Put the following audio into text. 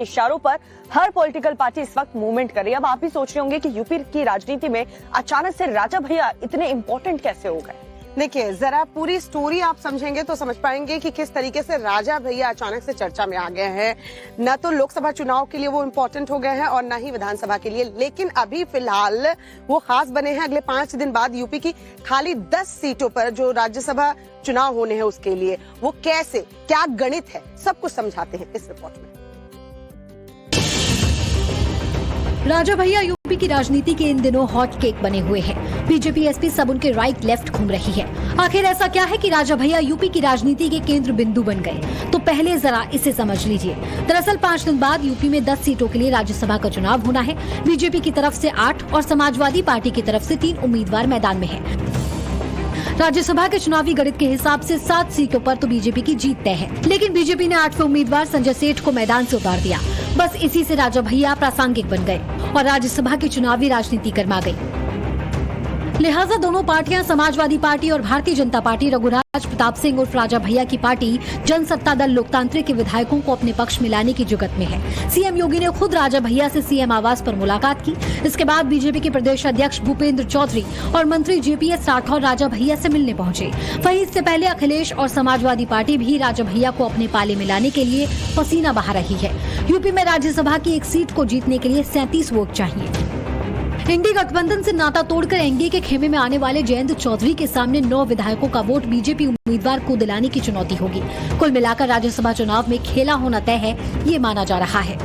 इशारों पर हर political party इस वक्त मूवमेंट कर रही है। अब आप भी सोच रहे होंगे कि यूपी की राजनीति में अचानक से राजा भैया इतने इंपॉर्टेंट कैसे हो गए। देखिए, जरा पूरी स्टोरी आप समझेंगे तो समझ पाएंगे कि किस तरीके से राजा भैया अचानक से चर्चा में आ गए हैं। न तो लोकसभा चुनाव के लिए वो इम्पोर्टेंट हो गए हैं और न ही विधानसभा के लिए, लेकिन अभी फिलहाल वो खास बने हैं अगले 5 दिन बाद यूपी की खाली 10 सीटों पर जो राज्यसभा चुनाव होने हैं उसके लिए। वो कैसे, क्या गणित है, सब कुछ समझाते हैं इस रिपोर्ट में। राजा भैया यूपी की राजनीति के इन दिनों हॉट केक बने हुए हैं। बीजेपी एसपी सब उनके राइट लेफ्ट घूम रही है। आखिर ऐसा क्या है कि राजा भैया यूपी की राजनीति के केंद्र बिंदु बन गए? तो पहले जरा इसे समझ लीजिए। दरअसल 5 दिन बाद यूपी में 10 सीटों के लिए राज्यसभा का चुनाव होना है। बीजेपी की तरफ से 8 और समाजवादी पार्टी की तरफ से 3 उम्मीदवार मैदान में हैं। राज्यसभा के चुनावी गणित के हिसाब से 7 सीटों पर तो बीजेपी की जीत तय है, लेकिन बीजेपी ने 8वें उम्मीदवार संजय सेठ को मैदान से उतार दिया। बस इसी से राजा भैया प्रासंगिक बन गए और राज्यसभा की चुनावी राजनीति गर्मा गई। लिहाजा दोनों पार्टियां, समाजवादी पार्टी और भारतीय जनता पार्टी, रघुराज प्रताप सिंह उर्फ राजा भैया की पार्टी जनसत्ता दल लोकतांत्रिक के विधायकों को अपने पक्ष में लाने की जुगत में है। सीएम योगी ने खुद राजा भैया से सीएम आवास पर मुलाकात की। इसके बाद बीजेपी के प्रदेश अध्यक्ष भूपेंद्र चौधरी और मंत्री जेपीएस राठौर राजा भैया से मिलने पहुंचे। वहीं इससे पहले अखिलेश और समाजवादी पार्टी भी राजा भैया को अपने पाले में लाने के लिए पसीना बहा रही है। यूपी में राज्यसभा की एक सीट को जीतने के लिए 37 वोट चाहिए। इंडी गठबंधन से नाता तोड़कर एनडीए के खेमे में आने वाले जयंत चौधरी के सामने 9 विधायकों का वोट बीजेपी उम्मीदवार को दिलाने की चुनौती होगी। कुल मिलाकर राज्यसभा चुनाव में खेला होना तय है, ये माना जा रहा है।